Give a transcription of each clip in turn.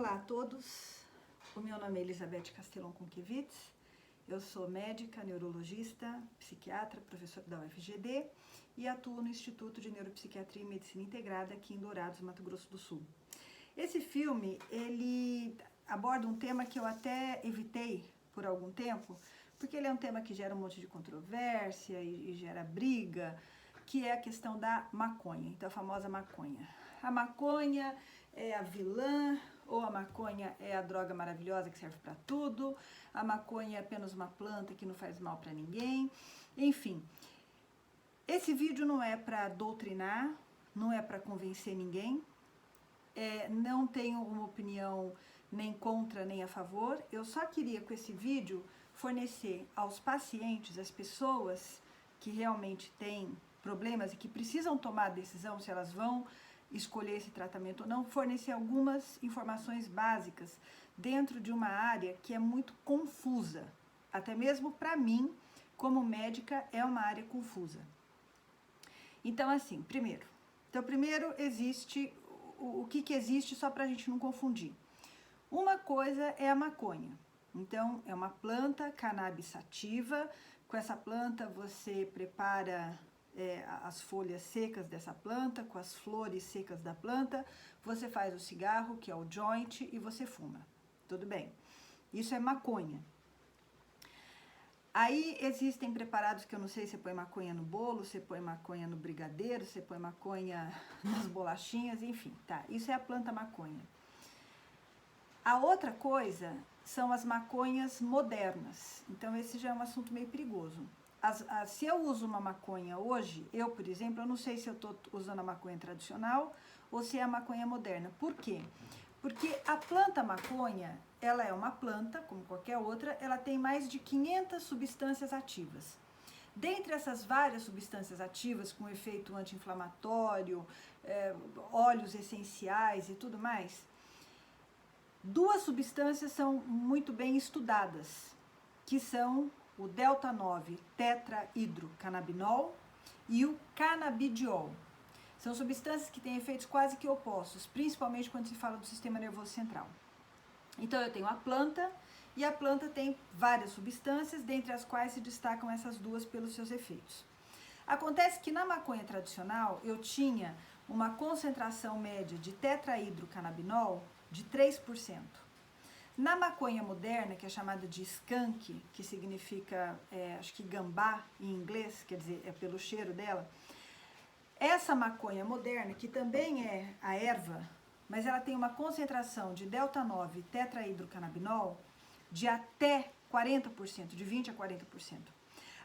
Olá a todos, o meu nome é Elizabeth Castellon Conquevitz, eu sou médica, neurologista, psiquiatra, professora da UFGD e atuo no Instituto de Neuropsiquiatria e Medicina Integrada aqui em Dourados, Mato Grosso do Sul. Esse filme, ele aborda um tema que eu até evitei por algum tempo, porque ele é um tema que gera um monte de controvérsia e gera briga, que é a questão da maconha, então a famosa maconha. A maconha é a vilã, ou a maconha é a droga maravilhosa que serve para tudo, a maconha é apenas uma planta que não faz mal para ninguém, enfim. Esse vídeo não é para doutrinar, não é para convencer ninguém, não tenho uma opinião nem contra nem a favor, eu só queria com esse vídeo fornecer aos pacientes, às pessoas que realmente têm problemas e que precisam tomar a decisão se elas vão escolher esse tratamento ou não, fornecer algumas informações básicas dentro de uma área que é muito confusa, até mesmo para mim, como médica, é uma área confusa. Então, assim, primeiro existe, o que existe só para a gente não confundir. Uma coisa é a maconha, então é uma planta cannabis sativa, com essa planta você prepara as folhas secas dessa planta, com as flores secas da planta, você faz o cigarro, que é o joint, e você fuma. Tudo bem. Isso é maconha. Aí existem preparados que eu não sei se você põe maconha no bolo, você põe maconha no brigadeiro, você põe maconha nas bolachinhas, enfim, tá. Isso é a planta maconha. A outra coisa são as maconhas modernas. Então esse já é um assunto meio perigoso. Se eu uso uma maconha hoje, eu, por exemplo, eu não sei se eu estou usando a maconha tradicional ou se é a maconha moderna. Por quê? Porque a planta maconha, ela é uma planta, como qualquer outra, ela tem mais de 500 substâncias ativas. Dentre essas várias substâncias ativas, com efeito anti-inflamatório, óleos essenciais e tudo mais, duas substâncias são muito bem estudadas, que são o delta-9 tetrahidrocannabinol e o canabidiol. São substâncias que têm efeitos quase que opostos, principalmente quando se fala do sistema nervoso central. Então eu tenho a planta, e a planta tem várias substâncias, dentre as quais se destacam essas duas pelos seus efeitos. Acontece que na maconha tradicional eu tinha uma concentração média de tetrahidrocannabinol de 3%. Na maconha moderna, que é chamada de skunk, que significa, acho que gambá em inglês, quer dizer, é pelo cheiro dela, essa maconha moderna, que também é a erva, mas ela tem uma concentração de delta-9 tetrahidrocannabinol de até 40%, de 20% a 40%.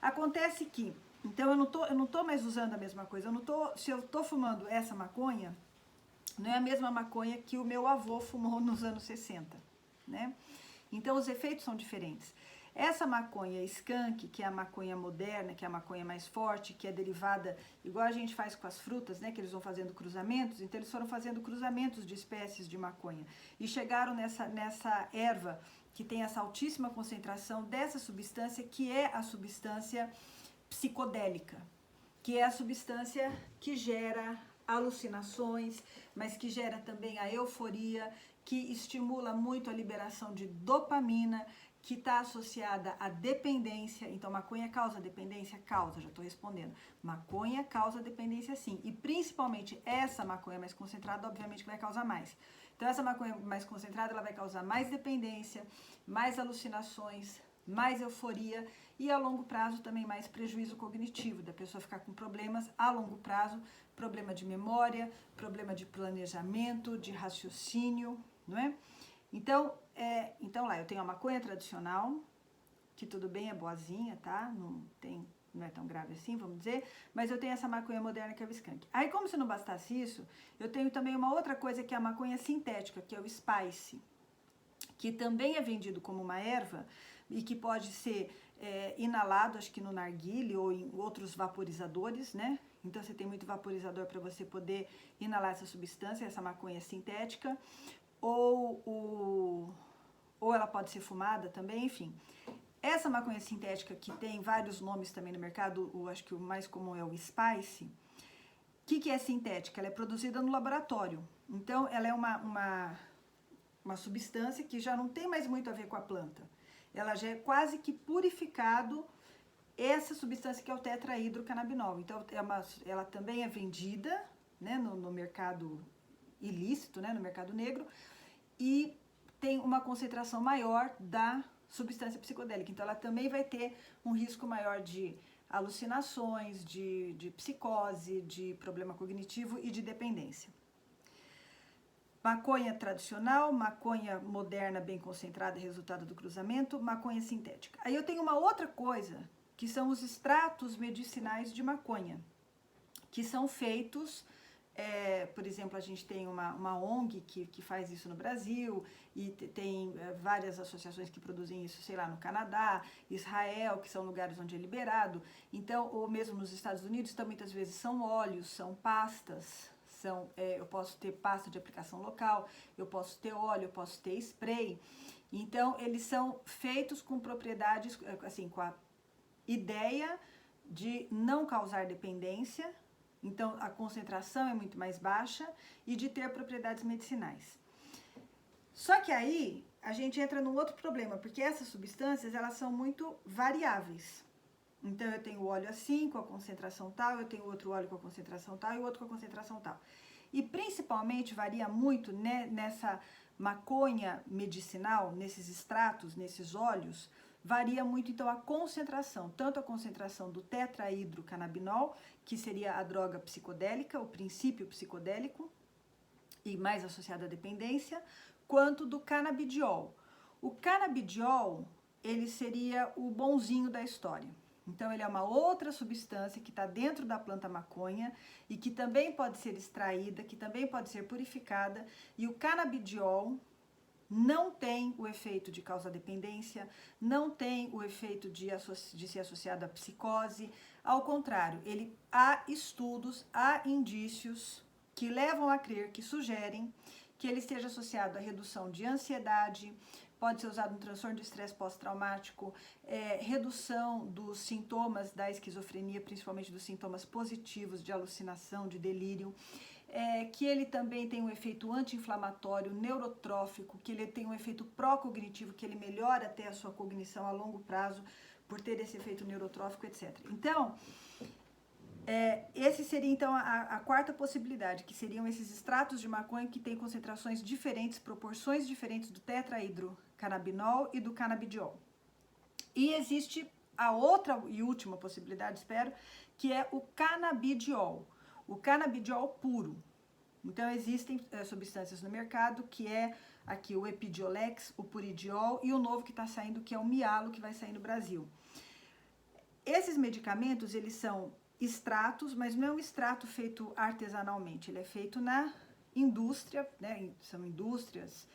Acontece que, então eu não tô mais usando a mesma coisa, se eu tô fumando essa maconha, não é a mesma maconha que o meu avô fumou nos anos 60, né? Então os efeitos são diferentes. Essa maconha skunk, que é a maconha moderna, que é a maconha mais forte, que é derivada, igual a gente faz com as frutas, né, que eles vão fazendo cruzamentos, então eles foram fazendo cruzamentos de espécies de maconha e chegaram nessa erva que tem essa altíssima concentração dessa substância, que é a substância psicodélica, que é a substância que gera alucinações, mas que gera também a euforia, que estimula muito a liberação de dopamina, que está associada à dependência. Então, maconha causa dependência? Causa, já estou respondendo. Maconha causa dependência sim, e principalmente essa maconha mais concentrada, obviamente que vai causar mais. Então, essa maconha mais concentrada, ela vai causar mais dependência, mais alucinações, mais euforia e a longo prazo também mais prejuízo cognitivo, da pessoa ficar com problemas a longo prazo, problema de memória, problema de planejamento, de raciocínio, não é? Então lá, eu tenho a maconha tradicional, que tudo bem, é boazinha, tá? Não é tão grave assim, vamos dizer, mas eu tenho essa maconha moderna que é o skunk. Aí, como se não bastasse isso, eu tenho também uma outra coisa que é a maconha sintética, que é o spice, que também é vendido como uma erva e que pode ser inalado, acho que no narguilé ou em outros vaporizadores, né? Então você tem muito vaporizador para você poder inalar essa substância, essa maconha sintética, ou ela pode ser fumada também, enfim. Essa maconha sintética, que tem vários nomes também no mercado, acho que o mais comum é o spice. O que é sintética? Ela é produzida no laboratório. Então, ela é uma uma substância que já não tem mais muito a ver com a planta. Ela já é quase que purificado essa substância que é o tetrahidrocannabinol. Então, ela também é vendida, né, no mercado ilícito, né, no mercado negro, e tem uma concentração maior da substância psicodélica. Então, ela também vai ter um risco maior de alucinações, de psicose, de problema cognitivo e de dependência. Maconha tradicional, maconha moderna bem concentrada, resultado do cruzamento, maconha sintética. Aí eu tenho uma outra coisa, que são os extratos medicinais de maconha, que são feitos, por exemplo, a gente tem uma ONG que faz isso no Brasil, e tem várias associações que produzem isso, sei lá, no Canadá, Israel, que são lugares onde é liberado. Então, ou mesmo nos Estados Unidos, então muitas vezes são óleos, são pastas, eu posso ter pasta de aplicação local, eu posso ter óleo, eu posso ter spray. Então, eles são feitos com propriedades, assim, com a ideia de não causar dependência, então a concentração é muito mais baixa, e de ter propriedades medicinais. Só que aí a gente entra num outro problema, porque essas substâncias, elas são muito variáveis. Então, eu tenho óleo assim, com a concentração tal, eu tenho outro óleo com a concentração tal e outro com a concentração tal. E principalmente varia muito, né, nessa maconha medicinal, nesses extratos, nesses óleos, varia muito então a concentração, tanto a concentração do tetrahidrocannabinol, que seria a droga psicodélica, o princípio psicodélico, e mais associado à dependência, quanto do canabidiol. O canabidiol, ele seria o bonzinho da história. Então, ele é uma outra substância que está dentro da planta maconha e que também pode ser extraída, que também pode ser purificada. E o canabidiol não tem o efeito de causar dependência, não tem o efeito de ser associado à psicose. Ao contrário, há estudos, há indícios que levam a crer, que sugerem que ele esteja associado à redução de ansiedade, pode ser usado no transtorno de estresse pós-traumático, redução dos sintomas da esquizofrenia, principalmente dos sintomas positivos de alucinação, de delírio, que ele também tem um efeito anti-inflamatório, neurotrófico, que ele tem um efeito pró-cognitivo, que ele melhora até a sua cognição a longo prazo por ter esse efeito neurotrófico, etc. Então, esse seria então a quarta possibilidade, que seriam esses extratos de maconha que têm concentrações diferentes, proporções diferentes do tetrahidrocannabinol e do canabidiol. E existe a outra e última possibilidade, espero, que é o canabidiol. O canabidiol puro. Então, existem substâncias no mercado, que é aqui o Epidiolex, o Puridiol e o novo que está saindo, que é o Mialo, que vai sair no Brasil. Esses medicamentos, eles são extratos, mas não é um extrato feito artesanalmente, ele é feito na indústria, né? São indústrias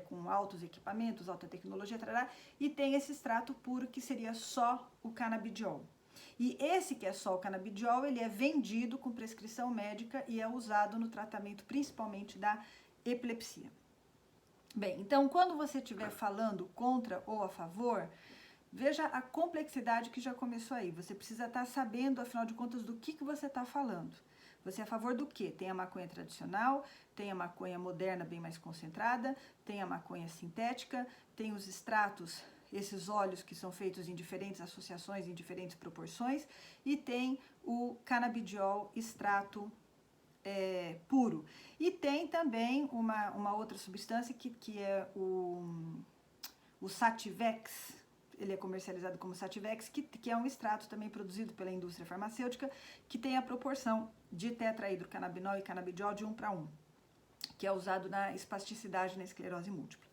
com altos equipamentos, alta tecnologia, tarará, e tem esse extrato puro que seria só o canabidiol. E esse que é só o canabidiol, ele é vendido com prescrição médica e é usado no tratamento principalmente da epilepsia. Bem, então quando você estiver falando contra ou a favor, veja a complexidade que já começou aí. Você precisa estar sabendo, afinal de contas, do que você está falando. Você é a favor do quê? Tem a maconha tradicional, tem a maconha moderna bem mais concentrada, tem a maconha sintética, tem os extratos, esses óleos que são feitos em diferentes associações, em diferentes proporções, e tem o canabidiol extrato puro. E tem também uma outra substância que é o Sativex. Ele é comercializado como Sativex, que é um extrato também produzido pela indústria farmacêutica, que tem a proporção de tetrahidrocannabinol e canabidiol de 1 para 1, que é usado na espasticidade, na esclerose múltipla.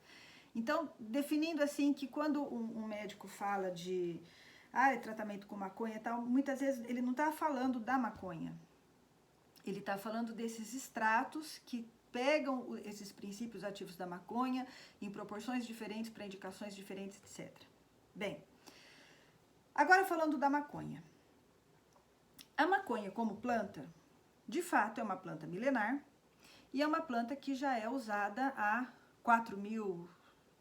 Então, definindo assim que quando um médico fala de tratamento com maconha e tal, muitas vezes ele não está falando da maconha, ele está falando desses extratos que pegam esses princípios ativos da maconha em proporções diferentes, para indicações diferentes, etc. Bem, agora falando da maconha. A maconha como planta, de fato é uma planta milenar e é uma planta que já é usada há 4.000,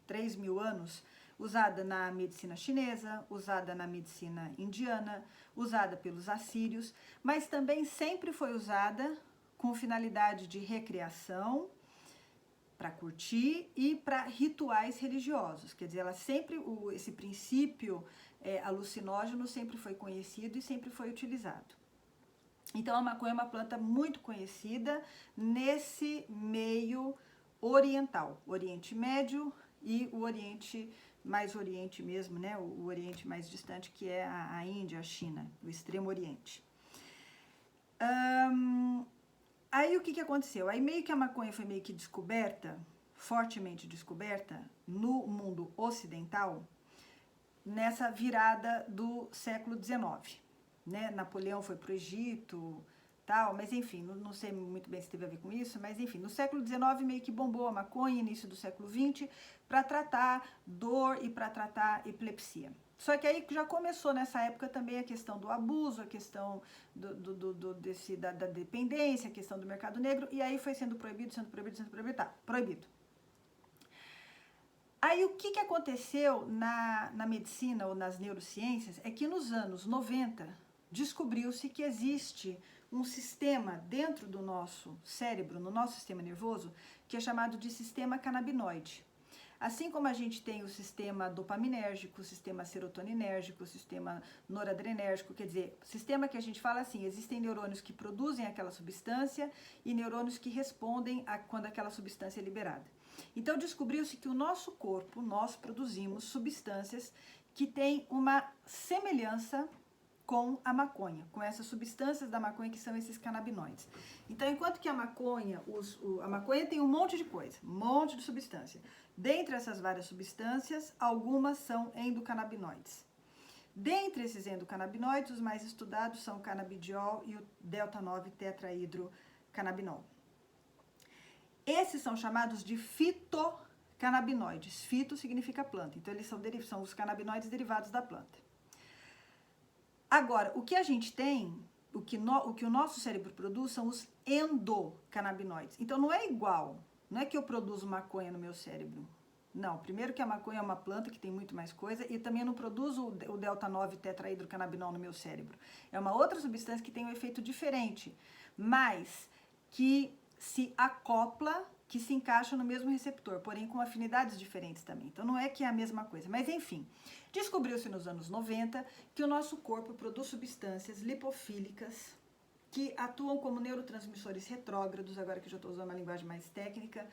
3.000 anos, usada na medicina chinesa, usada na medicina indiana, usada pelos assírios, mas também sempre foi usada com finalidade de recreação para curtir e para rituais religiosos. Quer dizer, ela sempre, esse princípio alucinógeno sempre foi conhecido e sempre foi utilizado. Então, a maconha é uma planta muito conhecida nesse meio oriental, Oriente Médio e o Oriente, mais Oriente mesmo, né? O Oriente mais distante, que é a Índia, a China, o Extremo Oriente. Aí, o que aconteceu? Aí, meio que a maconha foi meio que descoberta, fortemente descoberta, no mundo ocidental, nessa virada do século XIX. Né? Napoleão foi para o Egito, tal, mas enfim, não sei muito bem se teve a ver com isso, mas enfim, no século XIX meio que bombou a maconha, início do século XX, para tratar dor e para tratar epilepsia. Só que aí já começou nessa época também a questão do abuso, a questão da dependência, a questão do mercado negro, e aí foi sendo proibido, tá, proibido. Aí o que aconteceu na medicina ou nas neurociências é que nos anos 90 descobriu-se que existe um sistema dentro do nosso cérebro, no nosso sistema nervoso, que é chamado de sistema canabinoide. Assim como a gente tem o sistema dopaminérgico, o sistema serotoninérgico, o sistema noradrenérgico, quer dizer, sistema que a gente fala assim, existem neurônios que produzem aquela substância e neurônios que respondem quando aquela substância é liberada. Então, descobriu-se que o nosso corpo, nós produzimos substâncias que têm uma semelhança com a maconha, com essas substâncias da maconha que são esses canabinoides. Então, enquanto que a maconha tem um monte de coisa, um monte de substância. Dentre essas várias substâncias, algumas são endocannabinoides. Dentre esses endocannabinoides, os mais estudados são o canabidiol e o delta-9-tetrahidrocannabinol. Esses são chamados de fitocannabinoides. Fito significa planta, então eles são os canabinoides derivados da planta. Agora, o que a gente tem, o que o nosso cérebro produz são os endocannabinoides. Então não é igual, não é que eu produzo maconha no meu cérebro. Não, primeiro que a maconha é uma planta que tem muito mais coisa e também eu não produzo o delta-9-tetrahidrocannabinol no meu cérebro. É uma outra substância que tem um efeito diferente, mas que se acopla, que se encaixa no mesmo receptor, porém com afinidades diferentes também. Então não é que é a mesma coisa, mas enfim. Descobriu-se nos anos 90 que o nosso corpo produz substâncias lipofílicas que atuam como neurotransmissores retrógrados, agora que eu já estou usando uma linguagem mais técnica,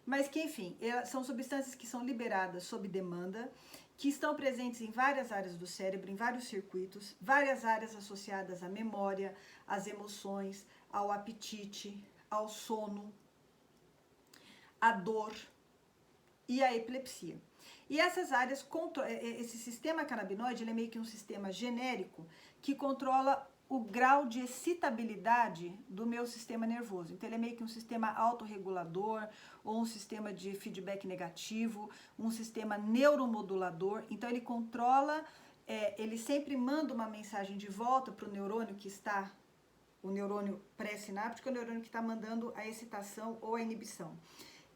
mas que, enfim, são substâncias que são liberadas sob demanda, que estão presentes em várias áreas do cérebro, em vários circuitos, várias áreas associadas à memória, às emoções, ao apetite, ao sono, à dor e à epilepsia. E essas áreas, esse sistema canabinoide, ele é meio que um sistema genérico que controla o grau de excitabilidade do meu sistema nervoso. Então, ele é meio que um sistema autorregulador, ou um sistema de feedback negativo, um sistema neuromodulador. Então, ele controla, ele sempre manda uma mensagem de volta para o neurônio que está, o neurônio pré-sináptico, é o neurônio que está mandando a excitação ou a inibição.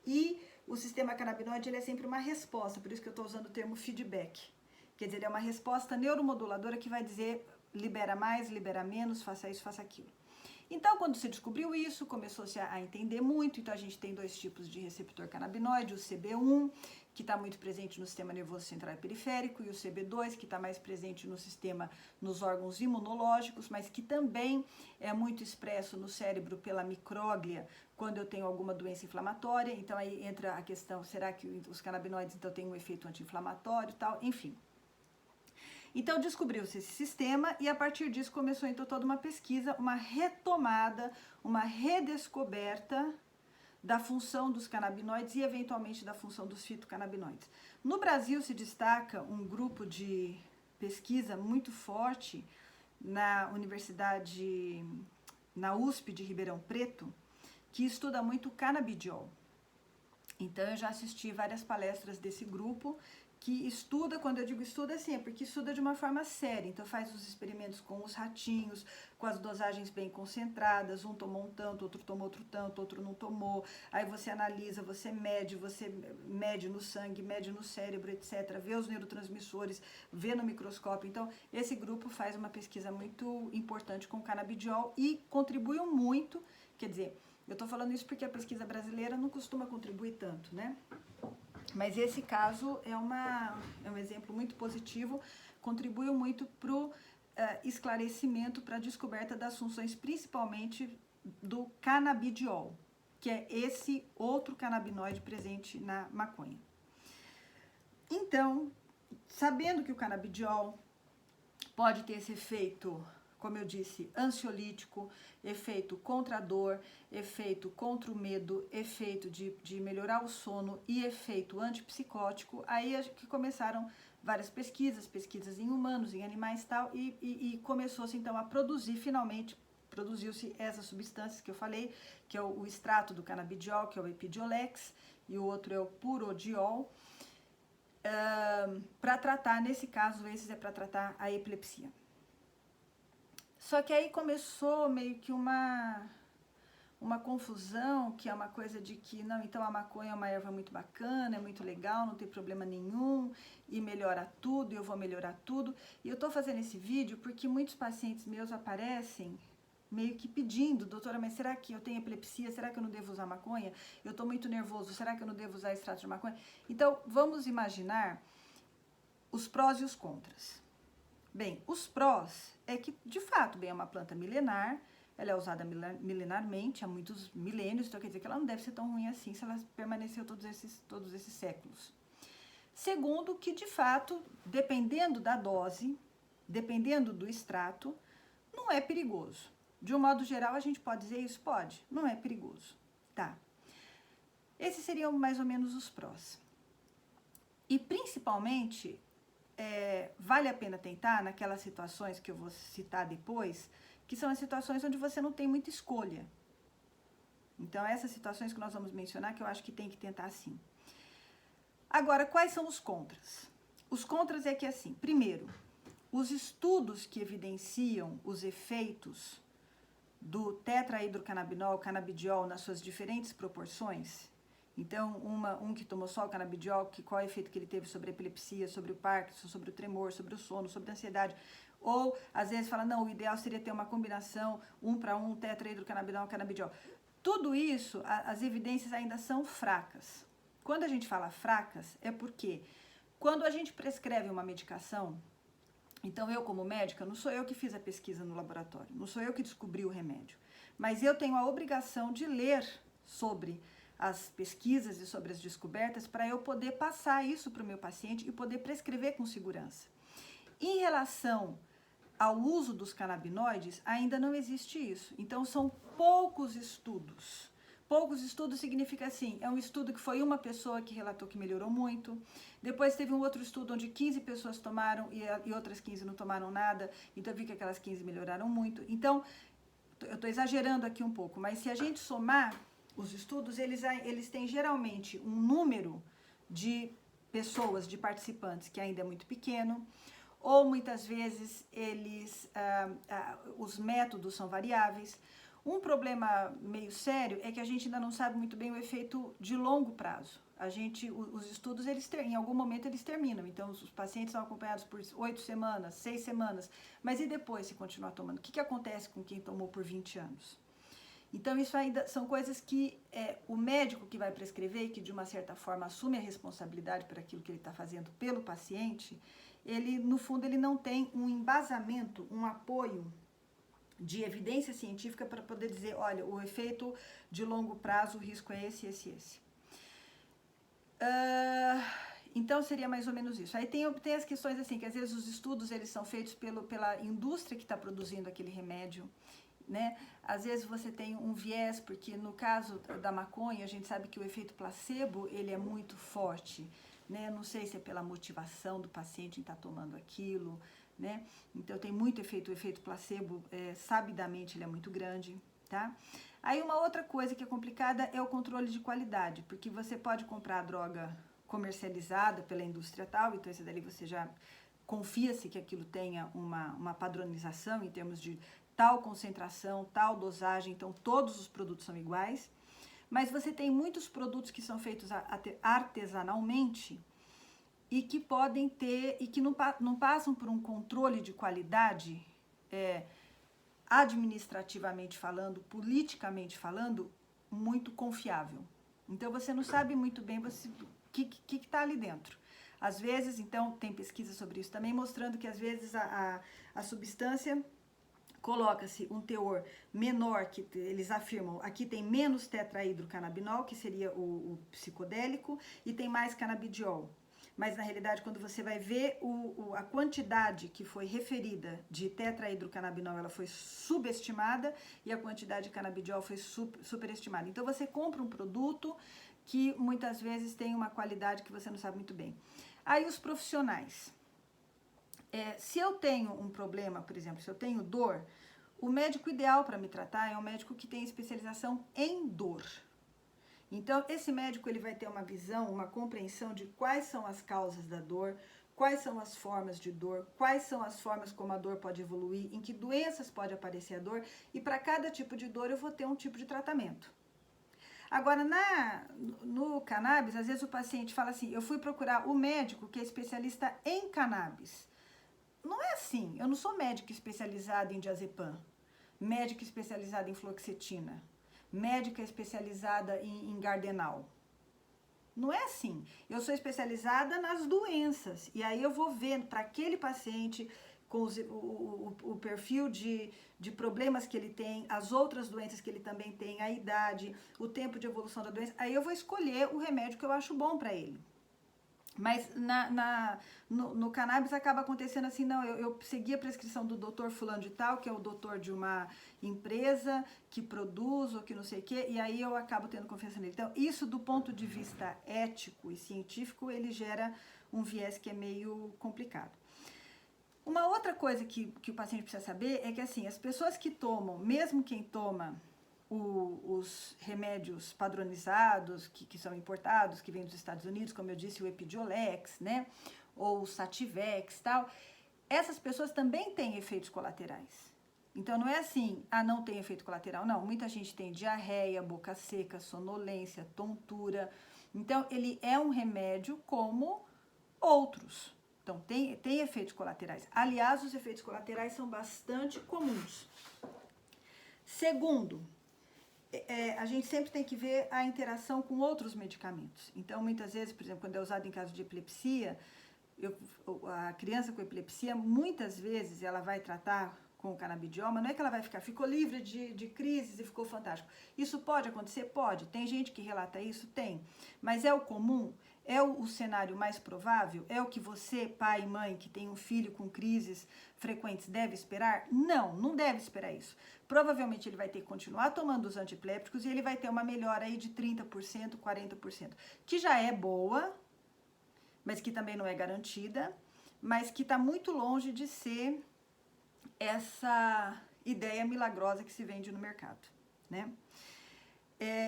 E o sistema canabinoide, ele é sempre uma resposta, por isso que eu estou usando o termo feedback. Quer dizer, ele é uma resposta neuromoduladora que vai dizer libera mais, libera menos, faça isso, faça aquilo. Então, quando se descobriu isso, começou-se a entender muito. Então, a gente tem dois tipos de receptor canabinoide, o CB1, que está muito presente no sistema nervoso central e periférico, e o CB2, que está mais presente no sistema, nos órgãos imunológicos, mas que também é muito expresso no cérebro pela micróglia, quando eu tenho alguma doença inflamatória. Então, aí entra a questão, será que os canabinoides, então, têm um efeito anti-inflamatório e tal? Enfim. Então, descobriu-se esse sistema e, a partir disso, começou, então, toda uma pesquisa, uma retomada, uma redescoberta da função dos canabinoides e, eventualmente, da função dos fitocannabinoides. No Brasil, se destaca um grupo de pesquisa muito forte na universidade, na USP de Ribeirão Preto, que estuda muito o canabidiol. Então, eu já assisti várias palestras desse grupo, que estuda, quando eu digo estuda, assim, é porque estuda de uma forma séria. Então, faz os experimentos com os ratinhos, com as dosagens bem concentradas, um tomou um tanto, outro tomou outro tanto, outro não tomou. Aí você analisa, você mede no sangue, mede no cérebro, etc. Vê os neurotransmissores, vê no microscópio. Então, esse grupo faz uma pesquisa muito importante com o canabidiol e contribuiu muito, quer dizer, Eu estou falando isso porque a pesquisa brasileira não costuma contribuir tanto, né? Mas esse caso é um exemplo muito positivo, contribuiu muito para o esclarecimento, para a descoberta das funções, principalmente do canabidiol, que é esse outro canabinoide presente na maconha. Então, sabendo que o canabidiol pode ter esse efeito, como eu disse, ansiolítico, efeito contra a dor, efeito contra o medo, efeito de melhorar o sono e efeito antipsicótico, aí que começaram várias pesquisas em humanos, em animais e tal, e começou-se então a produzir, finalmente, produziu-se essas substâncias que eu falei, que é o extrato do canabidiol, que é o Epidiolex, e o outro é o Purodiol, para tratar, nesse caso, esses é para tratar a epilepsia. Só que aí começou meio que uma confusão, que é uma coisa de que, não, então a maconha é uma erva muito bacana, é muito legal, não tem problema nenhum, e melhora tudo, e eu vou melhorar tudo. E eu tô fazendo esse vídeo porque muitos pacientes meus aparecem meio que pedindo, doutora, mas será que eu tenho epilepsia? Será que eu não devo usar maconha? Eu tô muito nervoso, será que eu não devo usar extrato de maconha? Então, vamos imaginar os prós e os contras. Bem, os prós é que, de fato, bem, é uma planta milenar, ela é usada milenarmente há muitos milênios, então quer dizer que ela não deve ser tão ruim assim se ela permaneceu todos esses séculos. Segundo, que de fato, dependendo da dose, dependendo do extrato, não é perigoso. De um modo geral, a gente pode dizer isso? Pode, não é perigoso. Tá. Esses seriam mais ou menos os prós. E principalmente, vale a pena tentar naquelas situações que eu vou citar depois, que são as situações onde você não tem muita escolha. Então, essas situações que nós vamos mencionar, que eu acho que tem que tentar sim. Agora, quais são os contras? Os contras é que, assim, primeiro, os estudos que evidenciam os efeitos do tetrahidrocannabinol, canabidiol, nas suas diferentes proporções. Então, um que tomou só o canabidiol, qual é o efeito que ele teve sobre a epilepsia, sobre o Parkinson, sobre o tremor, sobre o sono, sobre a ansiedade. Ou, às vezes, fala, não, o ideal seria ter uma combinação, 1:1, tetrahidrocannabinol, canabidiol. Tudo isso, as evidências ainda são fracas. Quando a gente fala fracas, é porque quando a gente prescreve uma medicação, então eu como médica, não sou eu que fiz a pesquisa no laboratório, não sou eu que descobri o remédio, mas eu tenho a obrigação de ler sobre as pesquisas e sobre as descobertas para eu poder passar isso para o meu paciente e poder prescrever com segurança. Em relação ao uso dos canabinoides, ainda não existe isso. Então, são poucos estudos. Poucos estudos significa assim, é um estudo que foi uma pessoa que relatou que melhorou muito, depois teve um outro estudo onde 15 pessoas tomaram e outras 15 não tomaram nada, então eu vi que aquelas 15 melhoraram muito. Então, eu estou exagerando aqui um pouco, mas se a gente somar os estudos, eles têm geralmente um número de pessoas, de participantes que ainda é muito pequeno, ou muitas vezes os métodos são variáveis. Um problema meio sério é que a gente ainda não sabe muito bem o efeito de longo prazo. Os estudos, em algum momento eles terminam, então os pacientes são acompanhados por 8 semanas, 6 semanas, mas e depois se continuar tomando? O que acontece com quem tomou por 20 anos? Então, isso ainda são coisas que o médico que vai prescrever, que de uma certa forma assume a responsabilidade por aquilo que ele está fazendo pelo paciente, ele, no fundo, ele não tem um embasamento, um apoio de evidência científica para poder dizer, olha, o efeito de longo prazo, o risco é esse, esse, esse. Então, seria mais ou menos isso. Aí tem as questões assim, que às vezes os estudos eles são feitos pela indústria que está produzindo aquele remédio, né? Às vezes você tem um viés, porque no caso da maconha, a gente sabe que o efeito placebo, ele é muito forte, né? Não sei se é pela motivação do paciente em estar tomando aquilo, né? Então tem muito efeito, o efeito placebo, sabidamente, ele é muito grande, tá? Aí uma outra coisa que é complicada é o controle de qualidade, porque você pode comprar a droga comercializada pela indústria tal, então esse dali você já confia-se que aquilo tenha uma padronização em termos de tal concentração, tal dosagem, então todos os produtos são iguais, mas você tem muitos produtos que são feitos artesanalmente e que podem ter, e que não passam por um controle de qualidade, administrativamente falando, politicamente falando, muito confiável. Então, você não sabe muito bem o que está ali dentro. Às vezes, então, tem pesquisa sobre isso também, mostrando que às vezes a substância coloca-se um teor menor, que eles afirmam, aqui tem menos tetrahidrocannabinol, que seria o psicodélico, e tem mais canabidiol. Mas, na realidade, quando você vai ver a quantidade que foi referida de tetrahidrocannabinol, ela foi subestimada, e a quantidade de canabidiol foi superestimada. Então, você compra um produto que muitas vezes tem uma qualidade que você não sabe muito bem. Aí, os profissionais. Se eu tenho um problema, por exemplo, se eu tenho dor, o médico ideal para me tratar é um médico que tem especialização em dor. Então, esse médico ele vai ter uma visão, uma compreensão de quais são as causas da dor, quais são as formas de dor, quais são as formas como a dor pode evoluir, em que doenças pode aparecer a dor, e para cada tipo de dor eu vou ter um tipo de tratamento. Agora, no cannabis, às vezes o paciente fala assim, eu fui procurar o médico que é especialista em cannabis. Não é assim, eu não sou médica especializada em diazepam, médica especializada em fluoxetina, médica especializada em gardenal. Não é assim, eu sou especializada nas doenças, e aí eu vou ver para aquele paciente com o perfil de problemas que ele tem, as outras doenças que ele também tem, a idade, o tempo de evolução da doença, aí eu vou escolher o remédio que eu acho bom para ele. Mas no cannabis acaba acontecendo assim, não, eu segui a prescrição do doutor fulano de tal, que é o doutor de uma empresa que produz ou que não sei o quê, e aí eu acabo tendo confiança nele. Então, isso do ponto de vista ético e científico, ele gera um viés que é meio complicado. Uma outra coisa que o paciente precisa saber é que, assim, as pessoas que tomam, mesmo quem toma os remédios padronizados, que são importados, que vêm dos Estados Unidos, como eu disse, o Epidiolex, né, ou o Sativex, tal, essas pessoas também têm efeitos colaterais. Então, não é assim, não tem efeito colateral, não. Muita gente tem diarreia, boca seca, sonolência, tontura. Então, ele é um remédio como outros. Então, tem efeitos colaterais. Aliás, os efeitos colaterais são bastante comuns. Segundo, a gente sempre tem que ver a interação com outros medicamentos. Então, muitas vezes, por exemplo, quando é usado em caso de epilepsia, a criança com epilepsia, muitas vezes ela vai tratar com o canabidiol, mas não é que ela vai ficou livre de crises e ficou fantástico. Isso pode acontecer? Pode. Tem gente que relata isso? Tem. Mas é o comum? É o cenário mais provável? É o que você, pai e mãe, que tem um filho com crises frequentes, deve esperar? Não, não deve esperar isso. Provavelmente ele vai ter que continuar tomando os antiepiléticos e ele vai ter uma melhora aí de 30%, 40%, que já é boa, mas que também não é garantida, mas que está muito longe de ser essa ideia milagrosa que se vende no mercado, né?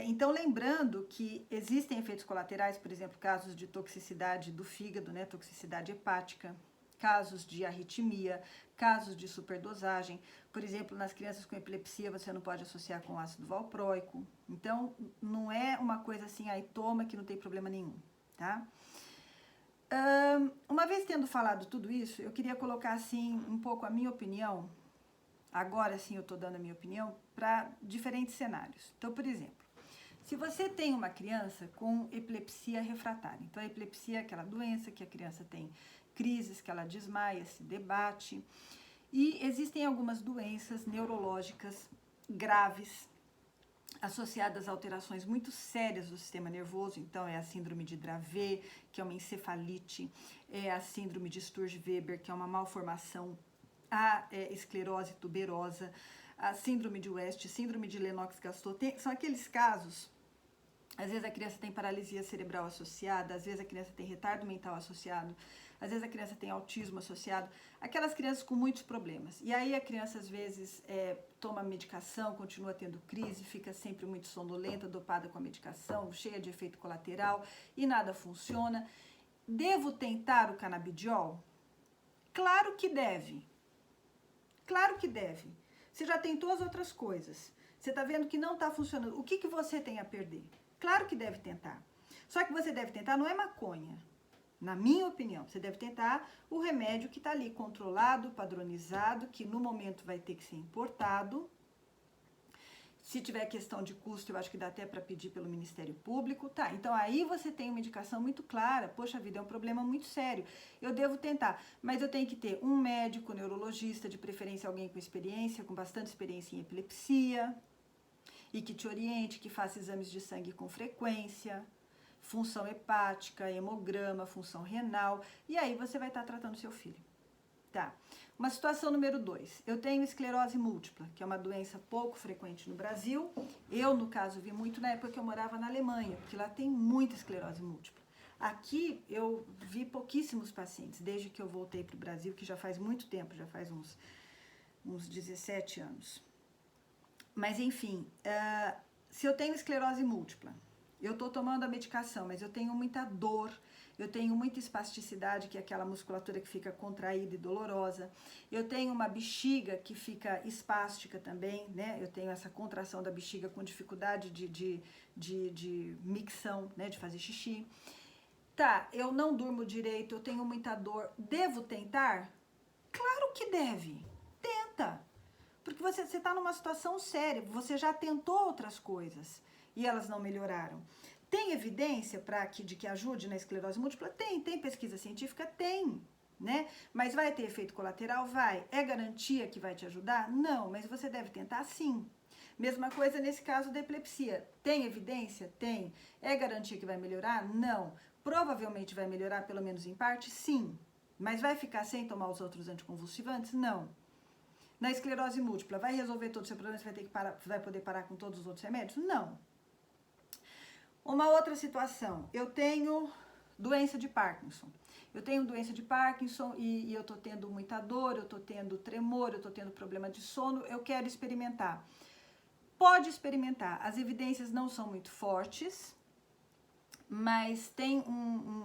Então, lembrando que existem efeitos colaterais, por exemplo, casos de toxicidade do fígado, né, toxicidade hepática, casos de arritmia, casos de superdosagem. Por exemplo, nas crianças com epilepsia, você não pode associar com ácido valproico. Então, não é uma coisa assim, aí toma que não tem problema nenhum, tá? Uma vez tendo falado tudo isso, eu queria colocar assim um pouco a minha opinião, agora sim eu estou dando a minha opinião, para diferentes cenários. Então, por exemplo, se você tem uma criança com epilepsia refratária, então a epilepsia é aquela doença que a criança tem crises, que ela desmaia, se debate, e existem algumas doenças neurológicas graves, associadas a alterações muito sérias do sistema nervoso. Então, é a síndrome de Dravet, que é uma encefalite, é a síndrome de Sturge-Weber, que é uma malformação, a esclerose tuberosa, a síndrome de West, síndrome de Lennox-Gastaut. São aqueles casos, às vezes a criança tem paralisia cerebral associada, às vezes a criança tem retardo mental associado, às vezes a criança tem autismo associado, aquelas crianças com muitos problemas. E aí a criança, às vezes, toma medicação, continua tendo crise, fica sempre muito sonolenta, dopada com a medicação, cheia de efeito colateral e nada funciona. Devo tentar o canabidiol? Claro que deve. Claro que deve. Você já tentou as outras coisas. Você está vendo que não está funcionando. O que você tem a perder? Claro que deve tentar. Só que você deve tentar, não é maconha. Na minha opinião, você deve tentar o remédio que está ali controlado, padronizado, que no momento vai ter que ser importado. Se tiver questão de custo, eu acho que dá até para pedir pelo Ministério Público. Tá, então aí você tem uma indicação muito clara. Poxa vida, é um problema muito sério. Eu devo tentar, mas eu tenho que ter um médico neurologista, de preferência alguém com experiência, com bastante experiência em epilepsia, e que te oriente, que faça exames de sangue com frequência, função hepática, hemograma, função renal, e aí você vai estar tratando seu filho. Tá. Uma situação número 2. Eu tenho esclerose múltipla, que é uma doença pouco frequente no Brasil. Eu, no caso, vi muito na época que eu morava na Alemanha, porque lá tem muita esclerose múltipla. Aqui eu vi pouquíssimos pacientes, desde que eu voltei para o Brasil, que já faz muito tempo, já faz uns 17 anos. Mas enfim, se eu tenho esclerose múltipla, eu estou tomando a medicação, mas eu tenho muita dor, eu tenho muita espasticidade, que é aquela musculatura que fica contraída e dolorosa. Eu tenho uma bexiga que fica espástica também, né? Eu tenho essa contração da bexiga com dificuldade de micção, né? De fazer xixi. Tá, eu não durmo direito, eu tenho muita dor. Devo tentar? Claro que deve. Tenta. Porque você está numa situação séria, você já tentou outras coisas e elas não melhoraram. Tem evidência de que ajude na esclerose múltipla? Tem pesquisa científica? Tem, né? Mas vai ter efeito colateral? Vai. É garantia que vai te ajudar? Não, mas você deve tentar sim. Mesma coisa nesse caso da epilepsia. Tem evidência? Tem. É garantia que vai melhorar? Não. Provavelmente vai melhorar, pelo menos em parte? Sim. Mas vai ficar sem tomar os outros anticonvulsivantes? Não. Na esclerose múltipla, vai resolver todo o seu problema? Você vai ter que parar, vai poder parar com todos os outros remédios? Não. Uma outra situação, eu tenho doença de Parkinson. Eu tenho doença de Parkinson e eu tô tendo muita dor, eu tô tendo tremor, eu tô tendo problema de sono, eu quero experimentar. Pode experimentar, as evidências não são muito fortes, mas tem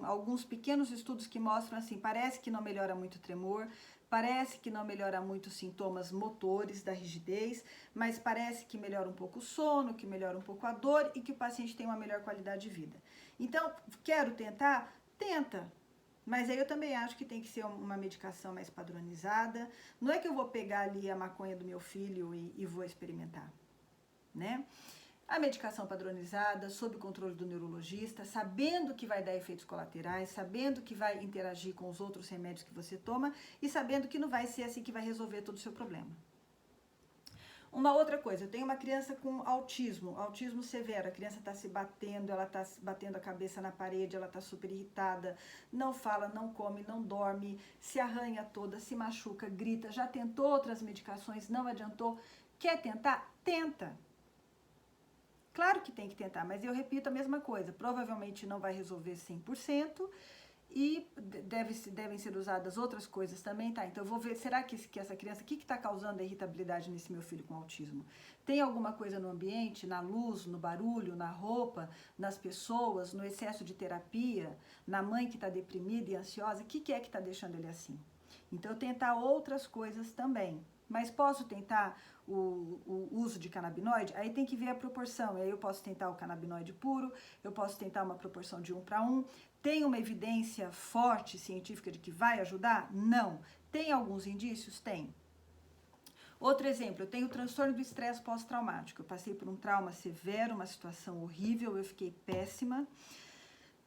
alguns pequenos estudos que mostram assim, parece que não melhora muito o tremor, parece que não melhora muito os sintomas motores da rigidez, mas parece que melhora um pouco o sono, que melhora um pouco a dor e que o paciente tem uma melhor qualidade de vida. Então, quero tentar? Tenta. Mas aí eu também acho que tem que ser uma medicação mais padronizada. Não é que eu vou pegar ali a maconha do meu filho e vou experimentar, né? A medicação padronizada, sob o controle do neurologista, sabendo que vai dar efeitos colaterais, sabendo que vai interagir com os outros remédios que você toma e sabendo que não vai ser assim que vai resolver todo o seu problema. Uma outra coisa, eu tenho uma criança com autismo severo, a criança está se batendo, ela está batendo a cabeça na parede, ela está super irritada, não fala, não come, não dorme, se arranha toda, se machuca, grita, já tentou outras medicações, não adiantou. Quer tentar? Tenta. Claro que tem que tentar, mas eu repito a mesma coisa, provavelmente não vai resolver 100% e devem ser usadas outras coisas também, tá? Então eu vou ver, será que essa criança, o que está causando a irritabilidade nesse meu filho com autismo? Tem alguma coisa no ambiente, na luz, no barulho, na roupa, nas pessoas, no excesso de terapia, na mãe que está deprimida e ansiosa? O que é que está deixando ele assim? Então tentar outras coisas também. Mas posso tentar o uso de canabinoide? Aí tem que ver a proporção. E aí eu posso tentar o canabinoide puro, eu posso tentar uma proporção de 1:1. Tem uma evidência forte científica de que vai ajudar? Não. Tem alguns indícios? Tem. Outro exemplo, eu tenho transtorno do estresse pós-traumático. Eu passei por um trauma severo, uma situação horrível, eu fiquei péssima.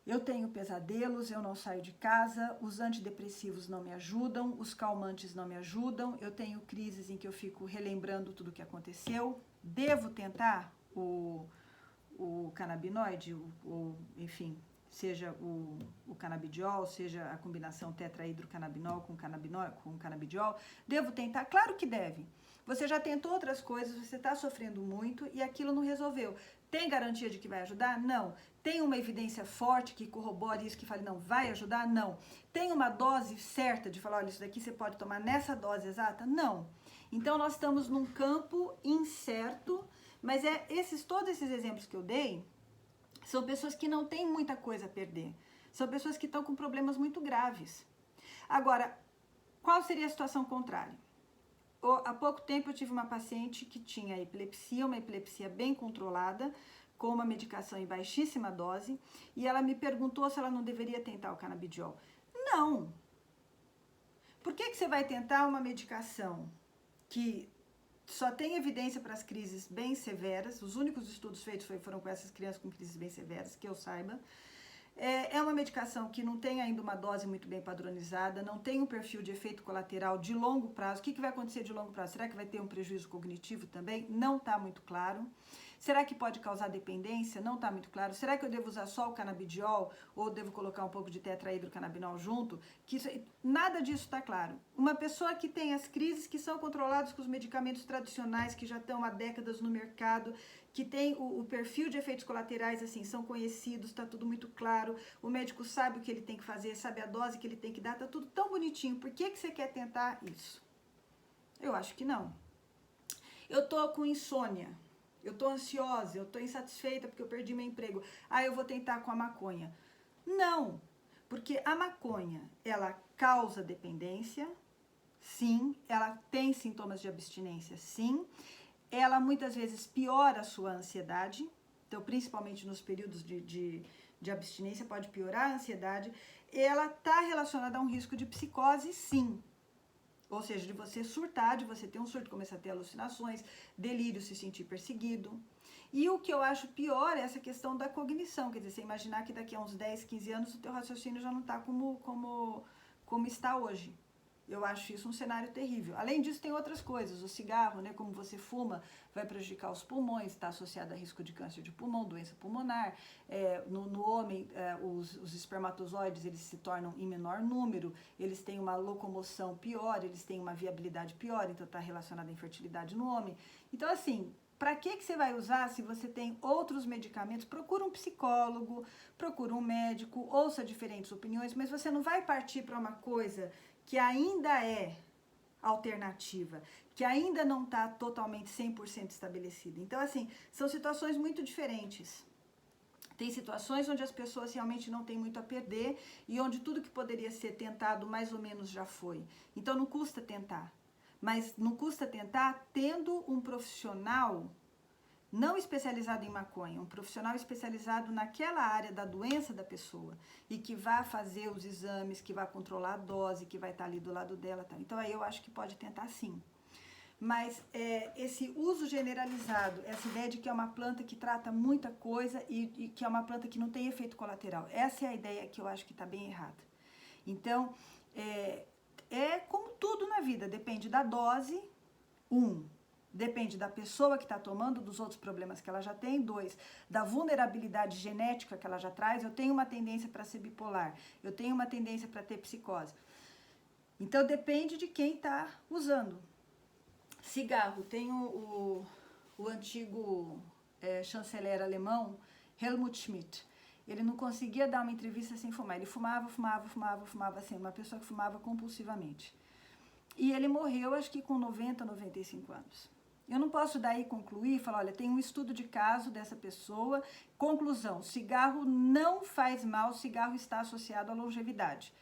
Eu tenho pesadelos, eu não saio de casa, os antidepressivos não me ajudam, os calmantes não me ajudam, eu tenho crises em que eu fico relembrando tudo o que aconteceu. Devo tentar o canabinoide, enfim, seja o canabidiol, seja a combinação tetrahidrocannabinol com canabidiol. Devo tentar? Claro que deve. Você já tentou outras coisas, você está sofrendo muito e aquilo não resolveu. Tem garantia de que vai ajudar? Não. Tem uma evidência forte que corrobore isso, que fale, não, vai ajudar? Não. Tem uma dose certa de falar, olha, isso daqui você pode tomar nessa dose exata? Não. Então, nós estamos num campo incerto, mas todos esses exemplos que eu dei são pessoas que não têm muita coisa a perder. São pessoas que estão com problemas muito graves. Agora, qual seria a situação contrária? Há pouco tempo eu tive uma paciente que tinha epilepsia, uma epilepsia bem controlada, com uma medicação em baixíssima dose, e ela me perguntou se ela não deveria tentar o canabidiol. Não! Por que você vai tentar uma medicação que só tem evidência para as crises bem severas. Os únicos estudos feitos foram com essas crianças com crises bem severas, que eu saiba. É uma medicação que não tem ainda uma dose muito bem padronizada, não tem um perfil de efeito colateral de longo prazo. O que vai acontecer de longo prazo? Será que vai ter um prejuízo cognitivo também? Não está muito claro. Será que pode causar dependência? Não está muito claro. Será que eu devo usar só o canabidiol ou devo colocar um pouco de tetrahidrocannabinol junto? Nada disso está claro. Uma pessoa que tem as crises que são controladas com os medicamentos tradicionais, que já estão há décadas no mercado, que tem o perfil de efeitos colaterais, assim, são conhecidos, está tudo muito claro, o médico sabe o que ele tem que fazer, sabe a dose que ele tem que dar, está tudo tão bonitinho. Por que você quer tentar isso? Eu acho que não. Eu tô com insônia. Eu tô ansiosa, eu tô insatisfeita porque eu perdi meu emprego. Eu vou tentar com a maconha. Não, porque a maconha, ela causa dependência, sim. Ela tem sintomas de abstinência, sim. Ela muitas vezes piora a sua ansiedade. Então, principalmente nos períodos de abstinência, pode piorar a ansiedade. Ela tá relacionada a um risco de psicose, sim. Ou seja, de você surtar, de você ter um surto, começar a ter alucinações, delírio, se sentir perseguido. E o que eu acho pior é essa questão da cognição. Quer dizer, você imaginar que daqui a uns 10, 15 anos o teu raciocínio já não está como está hoje. Eu acho isso um cenário terrível. Além disso, tem outras coisas. O cigarro, né, como você fuma, vai prejudicar os pulmões, está associado a risco de câncer de pulmão, doença pulmonar. No homem, os espermatozoides, eles se tornam em menor número, eles têm uma locomoção pior, eles têm uma viabilidade pior, então está relacionado à infertilidade no homem. Então, assim, para que você vai usar se você tem outros medicamentos? Procura um psicólogo, procura um médico, ouça diferentes opiniões, mas você não vai partir para uma coisa que ainda é alternativa, que ainda não está totalmente 100% estabelecida. Então, assim, são situações muito diferentes. Tem situações onde as pessoas realmente não têm muito a perder e onde tudo que poderia ser tentado mais ou menos já foi. Então, não custa tentar. Mas não custa tentar tendo um profissional não especializado em maconha, um profissional especializado naquela área da doença da pessoa e que vai fazer os exames, que vai controlar a dose, que vai estar ali do lado dela. Tá? Então, aí eu acho que pode tentar sim. Mas esse uso generalizado, essa ideia de que é uma planta que trata muita coisa e que é uma planta que não tem efeito colateral, essa é a ideia que eu acho que está bem errada. Então, é como tudo na vida, depende da dose, depende da pessoa que está tomando, dos outros problemas que ela já tem. 2, da vulnerabilidade genética que ela já traz. Eu tenho uma tendência para ser bipolar, eu tenho uma tendência para ter psicose. Então, depende de quem está usando. Cigarro, tem o antigo chanceler alemão, Helmut Schmidt. Ele não conseguia dar uma entrevista sem fumar. Ele fumava assim, uma pessoa que fumava compulsivamente. E ele morreu, acho que com 90, 95 anos. Eu não posso daí concluir e falar, olha, tem um estudo de caso dessa pessoa, conclusão, cigarro não faz mal, cigarro está associado à longevidade.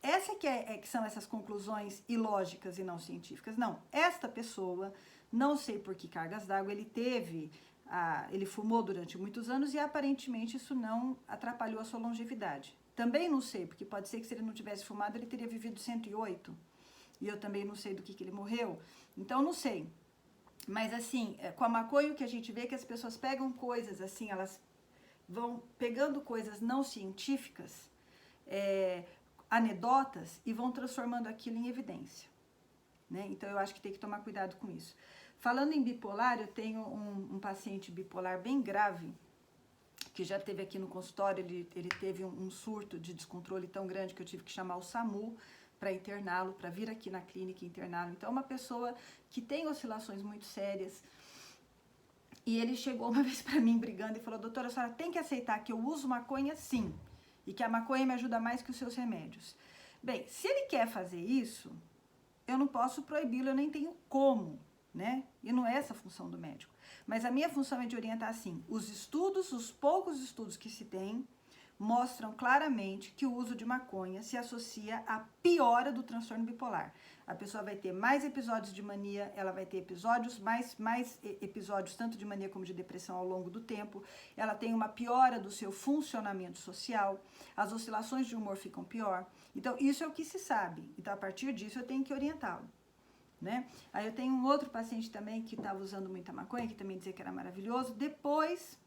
Essa que são essas conclusões ilógicas e não científicas. Não, esta pessoa, não sei por que cargas d'água, ele fumou durante muitos anos e aparentemente isso não atrapalhou a sua longevidade. Também não sei, porque pode ser que se ele não tivesse fumado, ele teria vivido 108. E eu também não sei do que ele morreu. Então, não sei. Mas, assim, com a maconha, o que a gente vê é que as pessoas pegam coisas, assim, elas vão pegando coisas não científicas, anedotas, e vão transformando aquilo em evidência. Né? Então, eu acho que tem que tomar cuidado com isso. Falando em bipolar, eu tenho um paciente bipolar bem grave, que já teve aqui no consultório, ele teve um surto de descontrole tão grande que eu tive que chamar o SAMU para interná-lo, para vir aqui na clínica e interná-lo. Então, é uma pessoa que tem oscilações muito sérias. E ele chegou uma vez para mim brigando e falou, doutora, a senhora tem que aceitar que eu uso maconha sim, e que a maconha me ajuda mais que os seus remédios. Bem, se ele quer fazer isso, eu não posso proibi-lo, eu nem tenho como, né? E não é essa a função do médico. Mas a minha função é de orientar assim, os poucos estudos que se tem, mostram claramente que o uso de maconha se associa à piora do transtorno bipolar. A pessoa vai ter mais episódios de mania, ela vai ter mais episódios tanto de mania como de depressão ao longo do tempo, ela tem uma piora do seu funcionamento social, as oscilações de humor ficam pior. Então, isso é o que se sabe. Então, a partir disso, eu tenho que orientá-lo. né? Aí eu tenho um outro paciente também que estava usando muita maconha, que também dizia que era maravilhoso. Depois,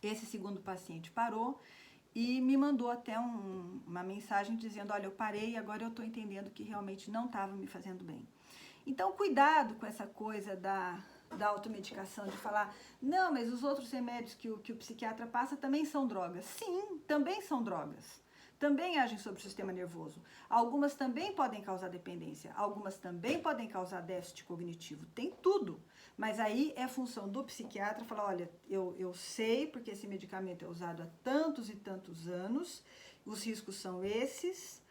esse segundo paciente parou e me mandou até uma mensagem dizendo, olha, eu parei e agora eu estou entendendo que realmente não estava me fazendo bem. Então, cuidado com essa coisa da automedicação, de falar, não, mas os outros remédios que o psiquiatra passa também são drogas. Sim, também são drogas. Também agem sobre o sistema nervoso. Algumas também podem causar dependência, algumas também podem causar déficit cognitivo. Tem tudo. Mas aí é função do psiquiatra falar, olha, eu sei porque esse medicamento é usado há tantos e tantos anos, os riscos são esses,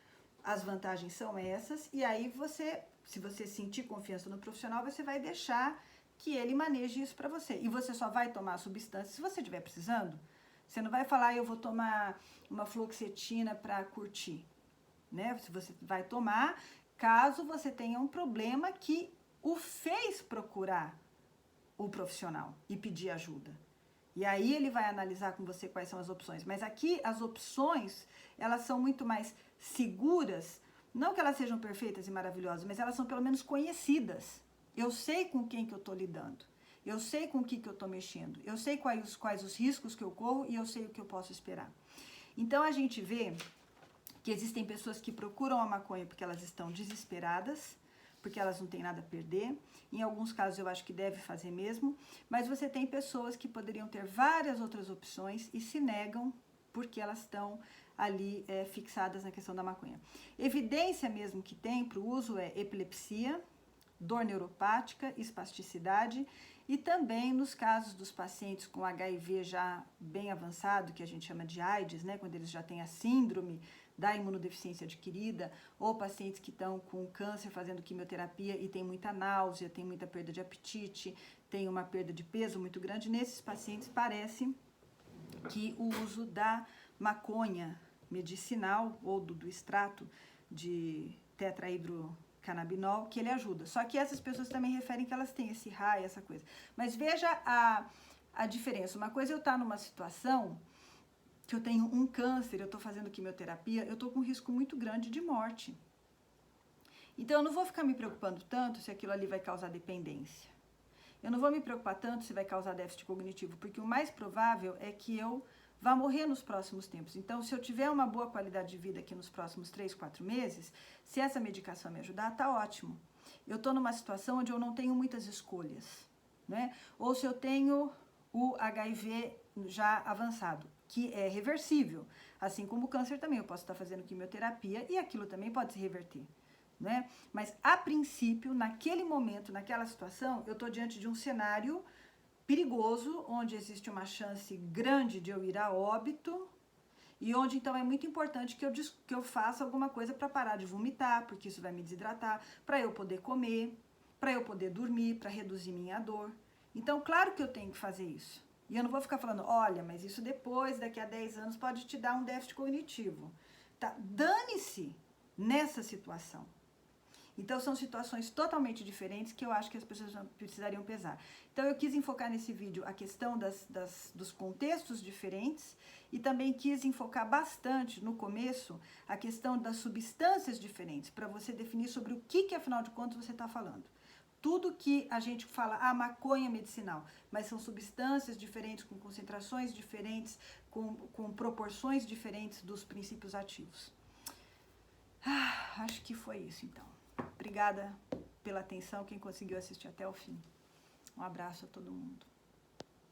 as vantagens são essas, e aí você, se você sentir confiança no profissional, você vai deixar que ele maneje isso para você. E você só vai tomar a substância se você estiver precisando. Você não vai falar, eu vou tomar uma fluoxetina para curtir, né? Você vai tomar caso você tenha um problema que o fez procurar o profissional e pedir ajuda. E aí ele vai analisar com você quais são as opções. Mas aqui as opções, elas são muito mais seguras, não que elas sejam perfeitas e maravilhosas, mas elas são pelo menos conhecidas. Eu sei com quem que eu estou lidando. Eu sei com o que eu estou mexendo. Eu sei quais os riscos que eu corro e eu sei o que eu posso esperar. Então a gente vê que existem pessoas que procuram a maconha porque elas estão desesperadas, porque elas não têm nada a perder. Em alguns casos eu acho que deve fazer mesmo, mas você tem pessoas que poderiam ter várias outras opções e se negam porque elas estão ali fixadas na questão da maconha. Evidência mesmo que tem para o uso é epilepsia, dor neuropática, espasticidade e também nos casos dos pacientes com HIV já bem avançado, que a gente chama de AIDS, né, quando eles já têm a síndrome da imunodeficiência adquirida, ou pacientes que estão com câncer fazendo quimioterapia e tem muita náusea, tem muita perda de apetite, tem uma perda de peso muito grande, nesses pacientes parece que o uso da maconha medicinal ou do extrato de tetrahidrocannabinol, que ele ajuda. Só que essas pessoas também referem que elas têm esse high, essa coisa. Mas veja a diferença. Uma coisa é eu estar numa situação que eu tenho um câncer, eu estou fazendo quimioterapia, eu estou com um risco muito grande de morte. Então eu não vou ficar me preocupando tanto se aquilo ali vai causar dependência. Eu não vou me preocupar tanto se vai causar déficit cognitivo, porque o mais provável é que eu vá morrer nos próximos tempos. Então, se eu tiver uma boa qualidade de vida aqui nos próximos 3, 4 meses, se essa medicação me ajudar, tá ótimo. Eu estou numa situação onde eu não tenho muitas escolhas, né? Ou se eu tenho o HIV já avançado, que é reversível, assim como o câncer também, eu posso estar fazendo quimioterapia e aquilo também pode se reverter, né? Mas a princípio, naquele momento, naquela situação, eu estou diante de um cenário perigoso, onde existe uma chance grande de eu ir a óbito e onde então é muito importante que eu faça alguma coisa para parar de vomitar, porque isso vai me desidratar, para eu poder comer, para eu poder dormir, para reduzir minha dor. Então, claro que eu tenho que fazer isso. E eu não vou ficar falando, olha, mas isso depois, daqui a 10 anos, pode te dar um déficit cognitivo. Tá? Dane-se nessa situação. Então, são situações totalmente diferentes que eu acho que as pessoas precisariam pesar. Então, eu quis enfocar nesse vídeo a questão dos contextos diferentes e também quis enfocar bastante, no começo, a questão das substâncias diferentes, para você definir sobre o que afinal de contas, você está falando. Tudo que a gente fala, maconha medicinal, mas são substâncias diferentes, com concentrações diferentes, com proporções diferentes dos princípios ativos. Acho que foi isso, então. Obrigada pela atenção, quem conseguiu assistir até o fim. Um abraço a todo mundo.